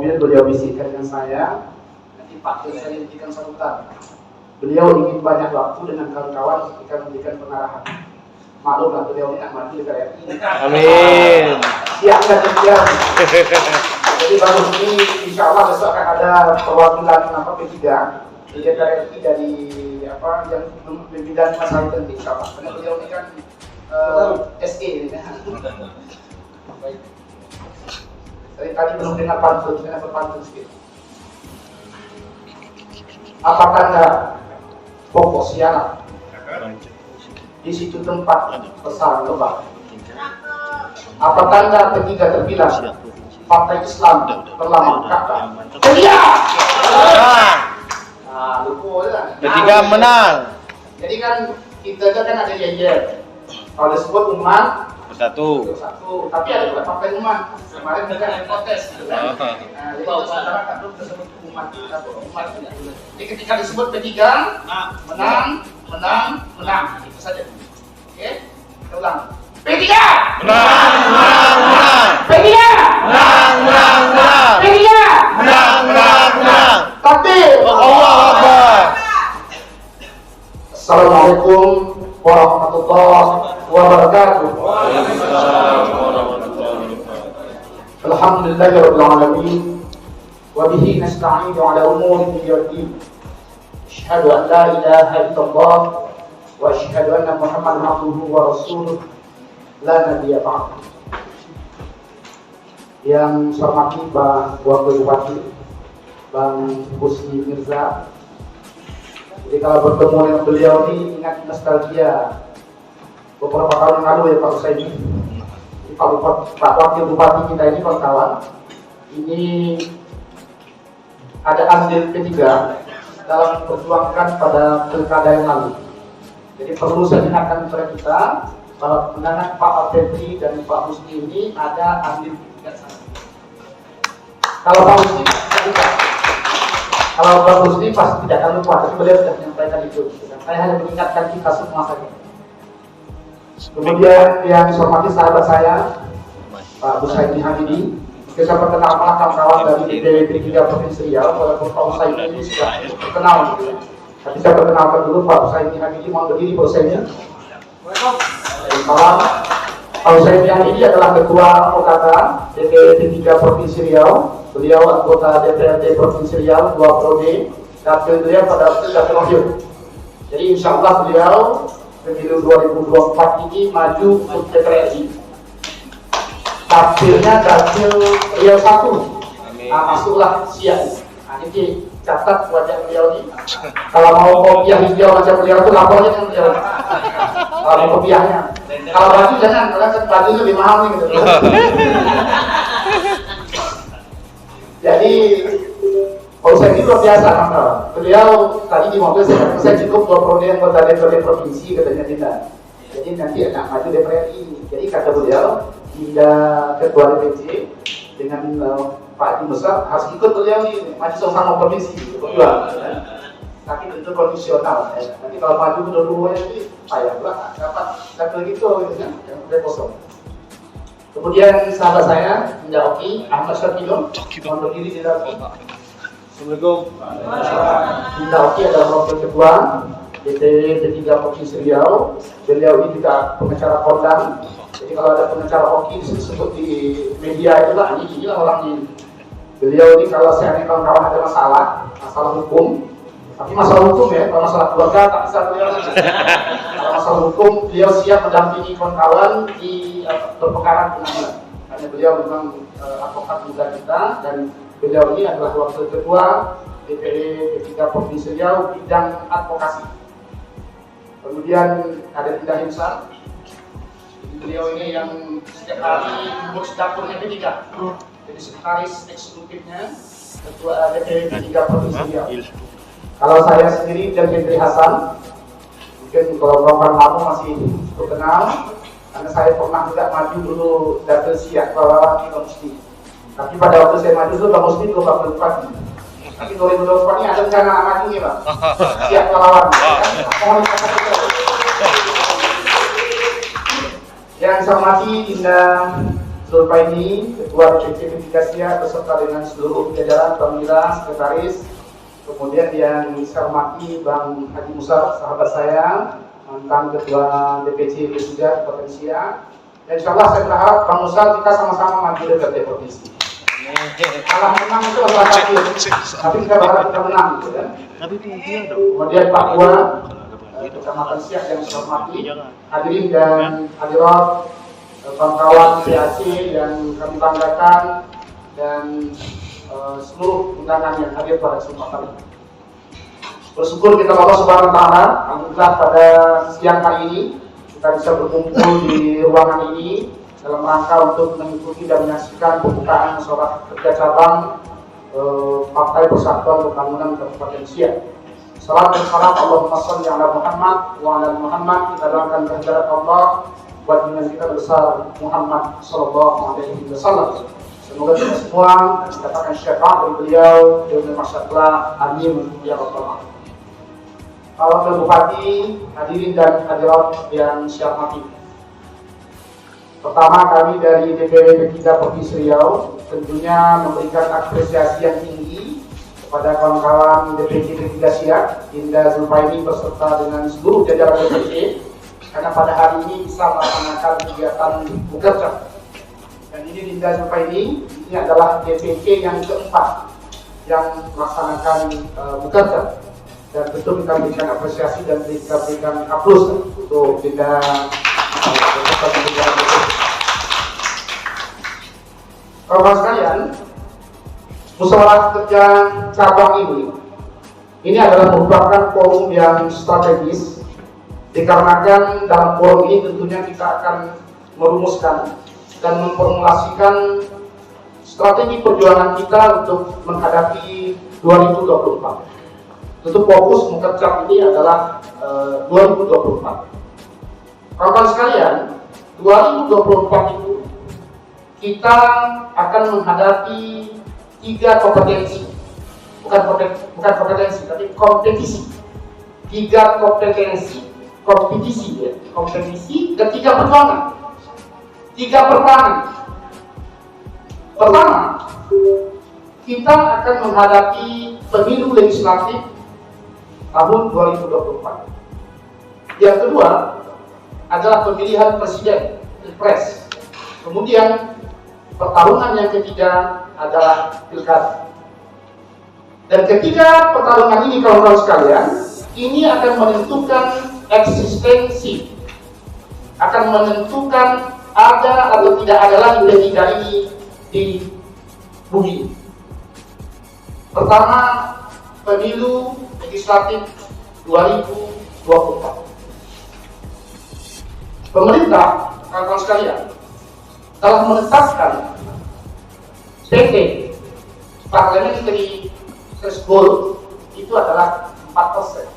mobil, beliau bisikkan dengan saya, nanti Pak saya memberikan sambutan. Beliau ingin banyak waktu dengan kawan-kawan ketika memberikan pengarahan. Maklumlah beliau ini maju di KRI. Amin. Siap dan siap. Jadi bagus ini, insya Allah besok akan ada perwakilan P3 di KRI dari yang bidang masalah penting, insya Allah. Karena beliau ini kan SE ini. Baik. Tadi belum dengar pantun, saya berpantun sedikit. Apa tanda pokok syarat? Di situ tempat besar lebah. Apa tanda ketiga terbilang? Partai Islam telah mengangkatkan. Iya. Nah, lupa lah. Ketiga menang. Jadi kan kita kan ada jejer. Kalau disebut umat Bersatu. Tapi ada juga partai umat. Kemarin mereka yang protes. Nah, jadi masyarakat belum tersebut umat. Jadi ketika disebut P3, menang. Itu saja. Oke? Kita ulang. P3! Menang. P3! Menang. P3! Menang. Takbir! Allahu Akbar. Assalamualaikum warahmatullahi wabarakatuh. Alhamdulillahirabbil alamin wa bihi nasta'inu ala umuri dunya waddin. Asyhadu an la ilaha illallah wa asyhadu anna Muhammadan abduhu wa rasuluh la nabiyya ba'd. Yang saya hormati Pak Wakil Bupati Bang Husni Mirza. Jadi kalau bertemu dengan beliau ini ingat nostalgia beberapa tahun yang lalu ya Pak Usaini. Pak Wakil Bupati kita ini kawan-kawan, ini ada andil P3 dalam memperjuangkan pada pilkada yang lalu. Jadi perlu saya ingatkan kepada kita, para pendangan Pak Alfedri dan Pak Husni ini ada andil P3 sana. Kalau Pak Husni tidak. Kalau Pak Husni pasti tidak akan lupa, tapi beliau sudah menyampaikan itu. Saya hanya mengingatkan kita semua saja. Kemudian yang saya hormati sahabat saya, Pak Usaini Hamidi. Saya perkenalkan kawan-kawan dari DPW P3 Provinsi Riau, walaupun Pak Usaini ini sudah terkenal gitu ya. Tapi saya perkenalkan dulu Pak Usaini Hamidi, mohon berdiri Pak Usaini. Salam. Pak Usaini Hamidi adalah Ketua OKK DPW P3 Provinsi Riau. Beliau anggota DPRD Provinsi Riau 2 periode, dapil beliau pada waktu terakhir. Jadi insya Allah beliau pemilu 2024 ini maju untuk DPR RI. Dapilnya dapil Riau 1. Masuklah siap. Nah, ini catat wajah beliau ini. Kalau mau kopiah hijau wajah beliau itu lapornya kan beliau. Kalau mau kopiahnya. Kalau baju jangan, karena baju lebih mahal nih gitu. Jadi kalau saya ini luar biasa kawan. Beliau tadi di mobil saya cukup 2 periode anggota DPRD provinsi katanya tidak. Jadi nanti akan maju DPR RI. Jadi kata beliau tidak ketua DPC dengan Pak Adi Besar harus ikut beliau nih maju sama provinsi berdua. Tapi tentu kondisional. Nanti kalau maju kedua-duanya ini payah pula dapat dapil gitu kan yang udah kosong. Kemudian sahabat saya, Indah Oki, Ahmad Syarkilo, mohon berdiri di dalam. Assalamualaikum. Indah Oki adalah wakil ketua DPW P3 Provinsi Riau. Beliau ini juga pengacara kondang. Jadi kalau ada pengacara Oki disebut di media itu lah, inilah orang ini. Beliau ini kalau saya ini kawan-kawan ada masalah hukum. Tapi masalah hukum ya, kalau masalah keluarga tak bisa beliau. Kalau masalah hukum, beliau siap mendampingi kawan-kawan di perpekaran pengadilan. Karena beliau memang advokat muda kita dan beliau ini adalah wakil ketua DPD P3 Provinsi Riau bidang advokasi. Kemudian ada Dinda Himsar. Beliau ini yang setiap hari ngurus dapurnya P3. Jadi sekretaris eksekutifnya ketua DPD P3 Provinsi Riau. Kalau saya sendiri dan Hendri Hasan, mungkin kalau kawan lama masih terkenal, karena saya pernah juga maju dulu dapil siak Bawang Bang Musti. Tapi pada waktu saya maju dulu Bang Musti belum wakil bupati. Tapi 2024 ini ada rencana maju nih Bang, siak lawan. Yang saya hormati Dinda Zulfaini, Ketua DPC Mitigasi beserta dengan seluruh jajaran perwira, sekretaris, kemudian yang saya hormati Bang Haji Musa, sahabat saya, mantan Ketua DPC P3 Potensia. Dan insya Allah saya berharap Bang Musa kita sama-sama maju dari provinsi. Kalah menang itu adalah takdir, tapi kita berharap kita menang, gitu kan? Kemudian Pak Bua, Kecamatan Siak yang saya hormati, hadirin dan hadirat, kawan-kawan PAC yang kami banggakan, dan seluruh undangan yang hadir pada kesempatan ini. Bersyukur kita Allah Subhanahu wa Ta'ala, alhamdulillah pada siang hari ini kita bisa berkumpul di ruangan ini dalam rangka untuk mengikuti dan menyaksikan pembukaan musyawarah kerja cabang Partai Persatuan Pembangunan Kabupaten Siak. Salam dan salam Allahumma sholli ala Muhammad wa ala Muhammad. Kita doakan kehadirat Allah buat dengan kita besar Muhammad Sallallahu Alaihi Wasallam. Semoga kita semua mendapatkan syafaat dari beliau dan masyaallah, amin ya rabbal alamin. Wakil Bupati, hadirin dan hadirat yang saya hormati. Pertama, kami dari DPW P3 Provinsi Riau tentunya memberikan apresiasi yang tinggi kepada kawan-kawan DPC P3 Siak, Dinda Zulfaini beserta dengan seluruh jajaran DPC, karena pada hari ini bisa melaksanakan kegiatan bekerja. Dan ini Dinda Zulfaini, ini adalah DPC yang keempat yang melaksanakan bekerja. Dan tentu kita berikan apresiasi dan kita berikan aplaus untuk Dinda. Kawan sekalian, musyawarah kerja cabang ini adalah merupakan forum yang strategis, dikarenakan dalam forum ini tentunya kita akan merumuskan dan memformulasikan strategi perjuangan kita untuk menghadapi 2024. Tentu fokus Mukercap ini adalah 2024. Kawan sekalian, 2024 itu kita akan menghadapi 3 kompetensi, bukan kompetensi, tapi kompetisi. 3 kompetisi, dan 3 perjuangan, 3 pertahanan. Pertama, kita akan menghadapi pemilu legislatif tahun 2024. Yang kedua adalah pemilihan presiden, pilpres. Kemudian pertarungan yang ketiga adalah pilkada. Dan ketiga pertarungan ini, kawan-kawan sekalian, ini akan menentukan eksistensi, akan menentukan ada atau tidak ada lagi P3 ini di bumi. Pertama, pemilu legislatif 2024. Pemerintah, kawan-kawan sekalian, telah menetapkan PT Parliamentary Threshold itu adalah 4%.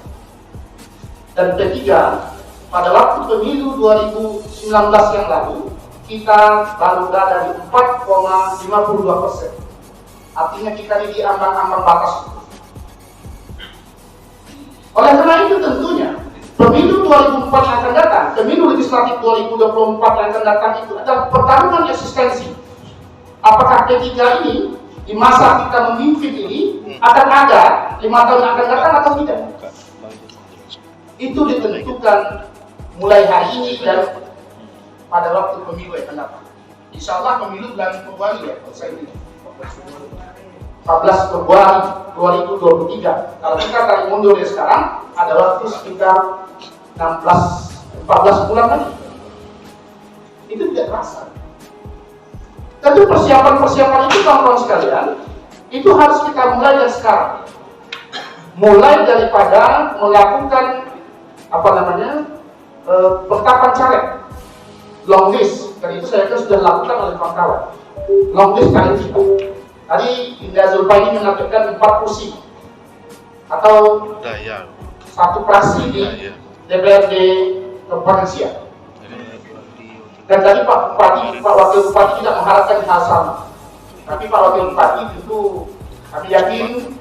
Dan P3 pada waktu pemilu 2019 yang lalu kita baru berada di 4,52%. Artinya kita di ambang-ambang batas. Oleh karena itu tentunya pemilu 2024 yang akan datang, pemilu legislatif 2024 yang akan datang itu adalah pertarungan eksistensi. Apakah P3 ini di masa kita memimpin ini akan ada 5 tahun yang akan datang atau tidak? Itu ditentukan mulai hari ini dan pada waktu pemilu yang akan datang. Insya Allah pemilu bulan Februari ya, saya ini 14 Februari 2023. Kalau kita tarik mundur dari sekarang, ada waktu sekitar 14 bulan lagi. Itu tidak terasa. Tentu persiapan-persiapan itu, kawan-kawan sekalian, itu harus kita mulai dari sekarang. Mulai daripada melakukan penetapan caleg, long list. Dan itu saya kira sudah dilakukan oleh kawan-kawan. Long list caleg kita. Tadi Dinda Zulfaini mengatakan 4 kursi atau 1 fraksi di DPRD Kabupaten Siak. Dan tadi Pak Wakil Bupati tidak mengharapkan hal sama. Tapi Pak Wakil Bupati itu kami yakin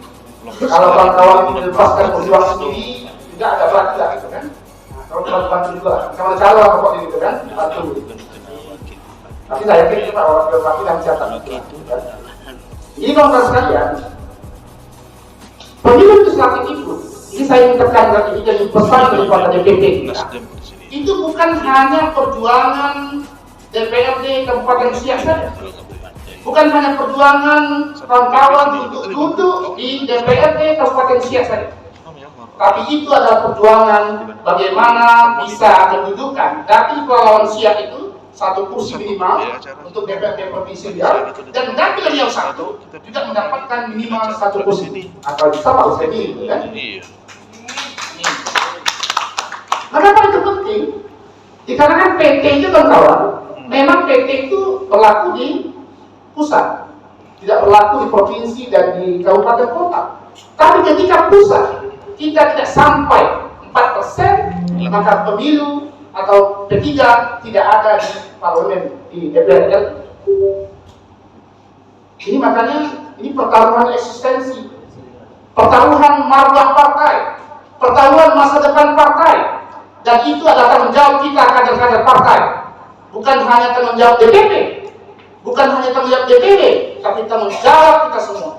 kalau kawan-kawan ini dilepaskan berjuang sendiri tidak ada berarti lah, gitu kan? Nah, kalau bantu juga, sama calon apa gitu kan, bantu. Tapi saya yakin Pak Wakil Bupati dan catat. Jadi kawan-kawan sekalian, pemilu legislatif itu, ini saya ingin tekankan, ini jadi pesan daripada DPP kita. Itu bukan hanya perjuangan DPRD Kabupaten Siak saja. Bukan hanya perjuangan kawan-kawan untuk duduk di DPRD Kabupaten Siak saja. Tapi itu adalah perjuangan bagaimana bisa mendudukan Dapil Kepulauan Siak itu satu kursi minimal untuk DPRD Provinsi Riau, dan Dapil Riau 1 juga mendapatkan minimal satu kursi atau sama usia kan? Mengapa itu penting? Dikarenakan PT itu kawan-kawan, memang PT itu berlaku di pusat, tidak berlaku di provinsi dan di kabupaten kota. Tapi ketika pusat kita tidak sampai 4%, maka pemilu atau P3 tidak ada di parlemen di DPR. Ini makanya ini pertaruhan eksistensi, pertaruhan marwah partai, pertaruhan masa depan partai, dan itu adalah tanggung jawab kita kader-kader partai, bukan hanya tanggung jawab DPP, bukan hanya tanggung jawab DPD, tapi tanggung jawab kita semua.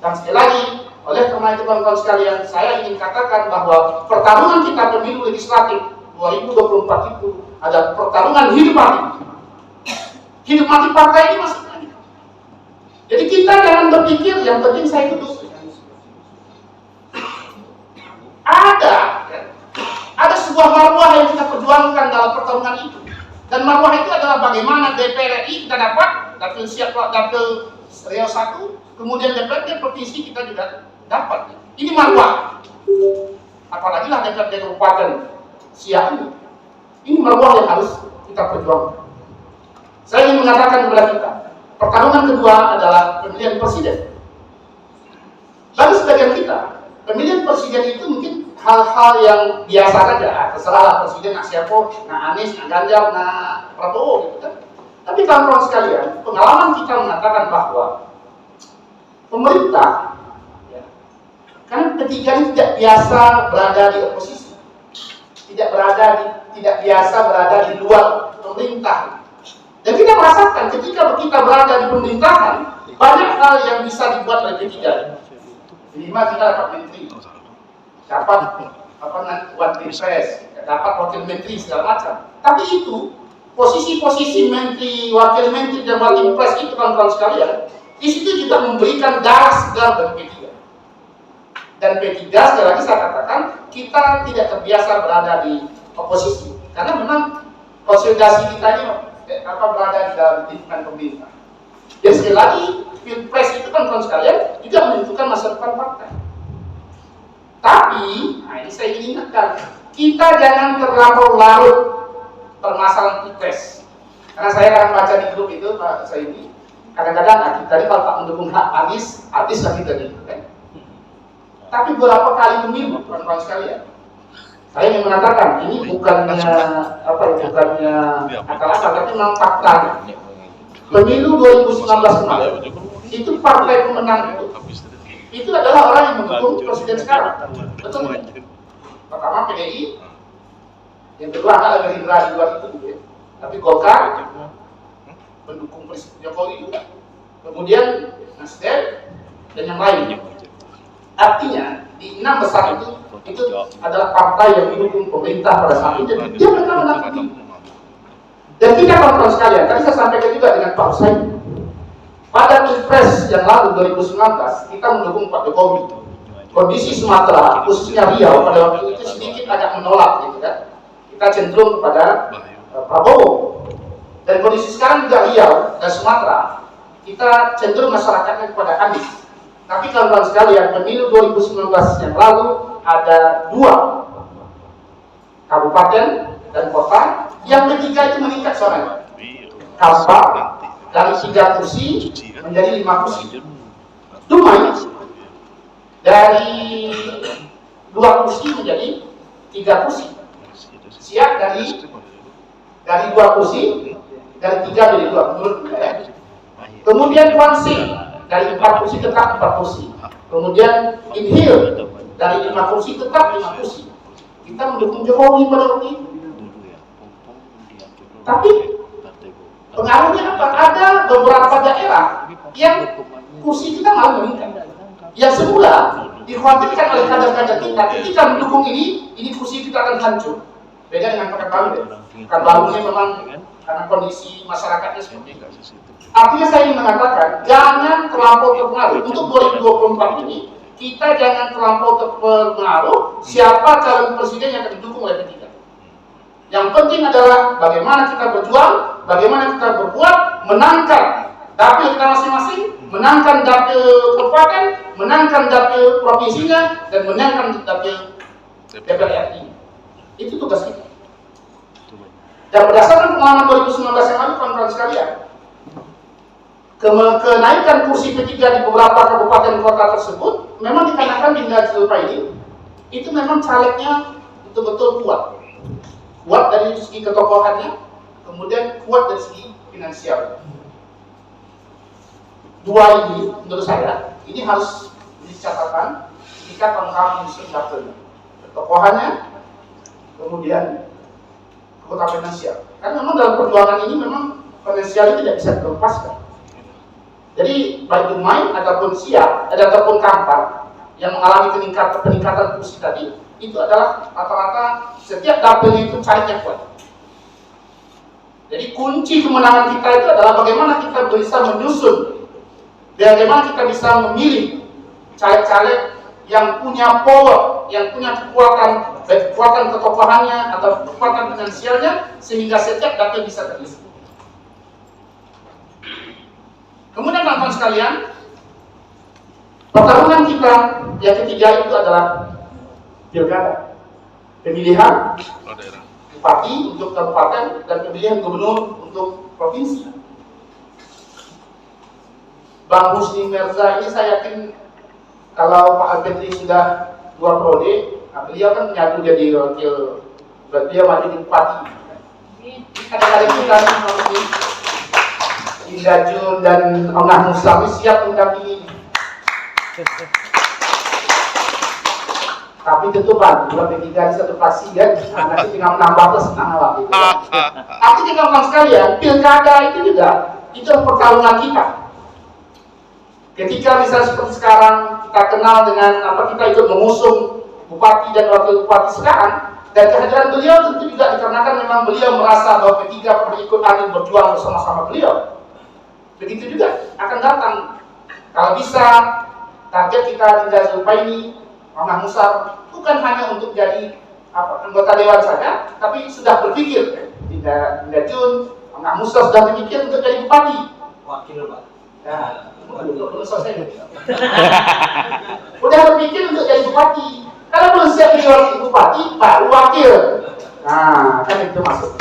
Dan sekali lagi, oleh karena itu kawan-kawan sekalian, saya ingin katakan bahwa pertarungan kita pemilu legislatif 2024 itu adalah pertarungan hidup mati. Hidup mati partai ini maksudnya. Jadi kita jangan berpikir yang penting saya duduk. Ada sebuah marwah yang kita perjuangkan dalam pertarungan itu. Dan marwah itu adalah bagaimana DPR RI kita dapat, Dapil Riau 1, kemudian DPRD Provinsi kita juga dapat. Ini marwah. Apalagi lah DPRD Kabupaten Siak ini. Ini marwah yang harus kita perjuangkan. Saya ingin mengatakan kepada kita, pertarungan kedua adalah pemilihan presiden. Bagi sebagian kita, pemilihan presiden itu mungkin hal-hal yang biasa saja. Terserahlah presiden nak siapa, nak Anies, nak Ganjar, nak Prabowo, gitu kan. Tapi kawan-kawan sekalian, pengalaman kita mengatakan bahwa pemerintah, ya, kan ketiga ini tidak biasa berada di oposisi, tidak biasa berada di luar pemerintah. Dan kita merasakan ketika kita berada di pemerintahan, banyak hal yang bisa dibuat oleh P3. Minimal kita dapat menteri, dapat buat pilpres, dapat wakil menteri segala macam. Tapi itu posisi-posisi menteri, wakil menteri dan wakil pilpres itu kawan-kawan sekalian, di situ juga memberikan darah segar bagi P3. Dan P3 sekali lagi saya katakan kita tidak terbiasa berada di oposisi karena memang konsolidasi kita ini berada di dalam lingkungan pemerintah. Dan sekali lagi pilpres itu kan kawan sekalian juga menentukan masa depan partai. Tapi, ini saya ingin ingatkan, kita jangan terlalu larut permasalahan pilpres. Karena saya akan baca di grup itu Pak Saidi, kadang-kadang kita ini kalau tak mendukung Anies lah kita gitu kan. Tapi beberapa kali pemilu kawan-kawan sekalian, saya ingin mengatakan ini bukannya akal-akal, tapi memang fakta. Pemilu 2019 kemarin itu partai pemenang itu adalah orang yang mendukung presiden sekarang, betul tidak? Pertama PDI, yang kedua adalah Gerindra di luar itu, ya. Tapi Golkar mendukung Presiden Jokowi juga, kemudian Nasdem dan yang lain. Artinya di 6 besar itu adalah partai yang mendukung pemerintah pada saat itu. Dia mereka menang. Dan kita kawan-kawan sekalian, tadi saya sampaikan juga dengan Pak Usain. Pada pilpres yang lalu 2019 kita mendukung Pak Jokowi. Kondisi Sumatera, khususnya Riau pada waktu itu sedikit agak menolak, gitu kan. Kita cenderung kepada Prabowo. Dan kondisi sekarang juga Riau dan Sumatera, kita cenderung masyarakatnya kepada Anies. Tapi kawan-kawan sekalian, pemilu 2019 yang lalu ada 2 kabupaten dan kota yang ketiga itu meningkat suaranya. Kalpa dari 3 kursi menjadi 5 kursi. Dumai dari 2 kursi menjadi 3 kursi. Siak dari 2 kursi dari 3 menjadi 2 menurut saya. Kemudian Kuansing dari 4 kursi tetap 4 kursi. Kemudian Inhil dari 5 kursi tetap 5 kursi. Kita mendukung Jokowi pada waktu itu. Tapi Pengaruhnya apa? Ada beberapa daerah yang kursi kita malah meningkat. Yang semula dikhawatirkan oleh kader-kader kita ketika mendukung ini kursi kita akan hancur. Beda dengan Pekanbaru. Pekanbaru ini memang karena kondisi masyarakatnya seperti itu. Artinya saya ingin mengatakan, jangan terlampau terpengaruh. Untuk 2024 ini, kita jangan terlampau terpengaruh siapa calon presiden yang akan didukung oleh P3. Yang penting adalah bagaimana kita berjuang, bagaimana kita berbuat, menangkan dapil kita masing-masing, menangkan dapil kabupaten, menangkan dapil provinsinya, dan menangkan dapil DPR RI. Itu tugas kita. Dan berdasarkan pengalaman 2019 yang lalu, kawan-kawan sekalian, kenaikan kursi P3 di beberapa kabupaten kota tersebut memang dikarenakan di Zulfaidi itu memang calegnya betul-betul kuat dari segi ketokohannya, kemudian kuat dari segi finansial. Dua ini menurut saya ini harus dicatatkan ketika kawan-kawan menyusun dapilnya, ketokohannya, kemudian kekuatan finansial. Karena memang dalam perjuangan ini memang finansial tidak bisa dilepaskan. Jadi baik Dumai ataupun Siak ataupun Kampar yang mengalami peningkatan kursi tadi itu adalah rata-rata setiap dapil itu calegnya kuat. Jadi kunci kemenangan kita itu adalah bagaimana kita bisa menyusun, bagaimana kita bisa memilih caleg-caleg yang punya power, yang punya kekuatan, baik kekuatan ketokohannya atau kekuatan finansialnya, sehingga setiap dapil bisa terisi. Kemudian teman-teman sekalian, pertarungan kita yang ketiga itu adalah pilkada, pemilihan bupati untuk kabupaten dan pemilihan gubernur untuk provinsi. Bang Husni Mirza ini saya yakin kalau Pak Alpetri sudah 2 periode, beliau kan menyatu jadi wakil, beliau maju di bupati. Kadang-kadang kita ini Indah Jun dan Ongah Musa siap mendampingi. Tapi tentu Pak, dua P3 di satu fraksi kan, nanti tinggal menambah plus menambah gitu. Artinya kawan sekalian, pilkada itu juga itu pertarungan kita. Ketika misalnya seperti sekarang kita kenal dengan kita ikut mengusung bupati dan wakil bupati sekarang, dan kehadiran beliau tentu juga dikarenakan memang beliau merasa bahwa P3 perlu ikut andil berjuang bersama-sama beliau. Begitu juga akan datang kalau bisa target kita di Zulfaini, Mama Musar bukan hanya untuk jadi anggota dewan saja, tapi sudah berpikir Dinda Jun, Mama Musar sudah berpikir untuk jadi bupati. Wakil Pak. Ya, belum selesai. Udah berpikir untuk jadi bupati. Kalau belum siap jadi bupati, baru wakil. Nah, kan itu maksud.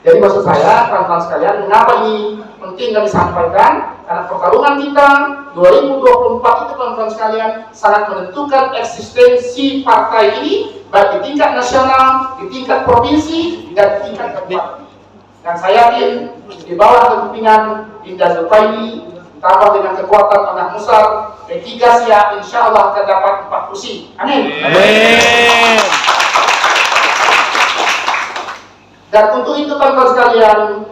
Jadi maksud saya, kawan-kawan sekalian, mengapa ini penting kami sampaikan? Karena pertarungan kita 2024 itu, kawan-kawan sekalian, sangat menentukan eksistensi partai ini, baik di tingkat nasional, di tingkat provinsi, dan di tingkat kabupaten. Dan saya yakin di bawah kepemimpinan Dinda Zulfaini, ditambah dengan kekuatan Anak Musar, P3 Siak, insya Allah akan dapat 4 kursi. Amin. Amin. Dan untuk itu kawan-kawan sekalian,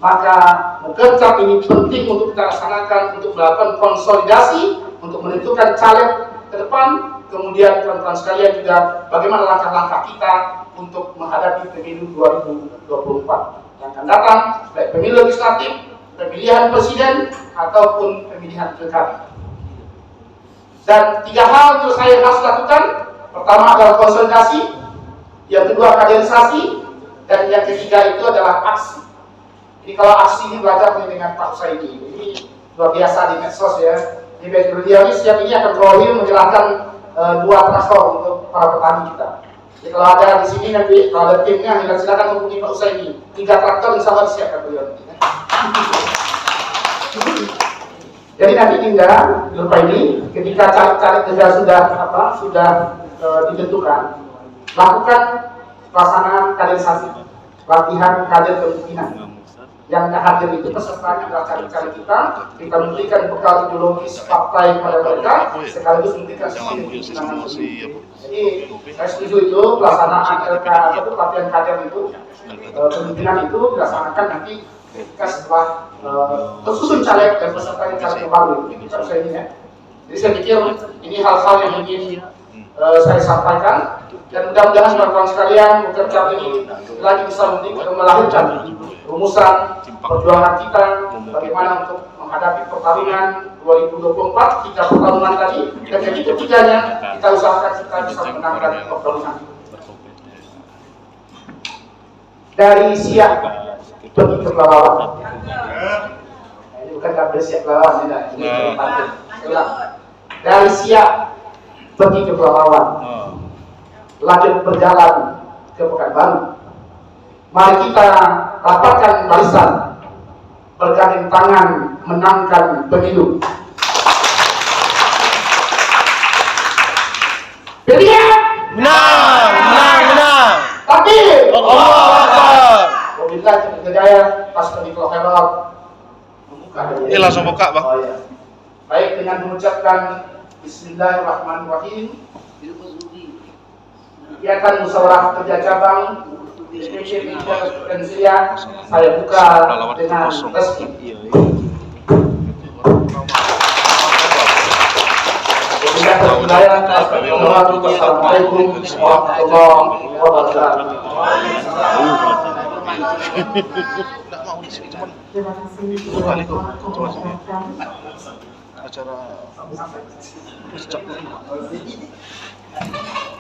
maka mukercap ini penting untuk kita laksanakan untuk melakukan konsolidasi, untuk menentukan caleg ke depan, kemudian kawan-kawan sekalian juga bagaimana langkah-langkah kita untuk menghadapi pemilu 2024 yang akan datang, baik pemilu legislatif, pemilihan presiden, ataupun pemilihan pilkada. Dan 3 hal yang saya harus lakukan, pertama adalah konsolidasi, yang kedua kaderisasi, dan yang ketiga itu adalah aksi. Jadi kalau aksi ini belajar dengan Pak Usaidi, ini luar biasa di medsos ya. Di beliau ini siap ini akan rolling menjalankan 2 traktor untuk para petani kita. Jadi kalau ada di sini nanti kalau ada timnya, silakan hubungi Pak Usaidi. 3 traktor insya Allah disiapkan beliau. Jadi nanti Dinda Zulfaini ketika caleg-caleg sudah ditentukan, lakukan pelaksanaan kaderisasi, latihan kader kepemimpinan. yang hadir itu pesertanya adalah caleg-caleg kita memberikan bekal ideologis partai kepada mereka, sekaligus memberikan sistem pendidikan. Jadi saya setuju itu pelaksanaan pelatihan kader itu, kemungkinan itu dilaksanakan nanti ketika setelah tersusun caleg dan peserta yang caleg yang baru itu saya ini ya. Jadi saya pikir ini hal-hal yang ingin saya sampaikan, dan mudah-mudahan kawan-kawan sekalian bekerja ini lagi bisa melahirkan rumusan perjuangan kita bagaimana untuk menghadapi pertarungan 2024, 3 pertarungan tadi, dan ketiganya kita usahakan kita bisa menangkan pertarungan dari siap pergi ke lawan. Ini bukan kabel siap lawan, ini dari siap pergi ke lawan, lanjut berjalan ke Pekanbaru. Mari kita rapatkan barisan, bergandeng tangan menangkan pemilu. Pilih Menang, menang, menang. tapi Allahu Akbar. Alhamdulillah Jaya pas di Kelokhelok membuka. Ini langsung buka, Bang. Oh, ya. Baik, dengan mengucapkan Bismillahirrahmanirrahim. Kegiatan musyawarah kerja cabang DPC Pensia saya buka dengan resmi. Assalamualaikum warahmatullahi wabarakatuh. Nggak mau di sini, cuman Terima kasih. kali kok. Coba sini. Acara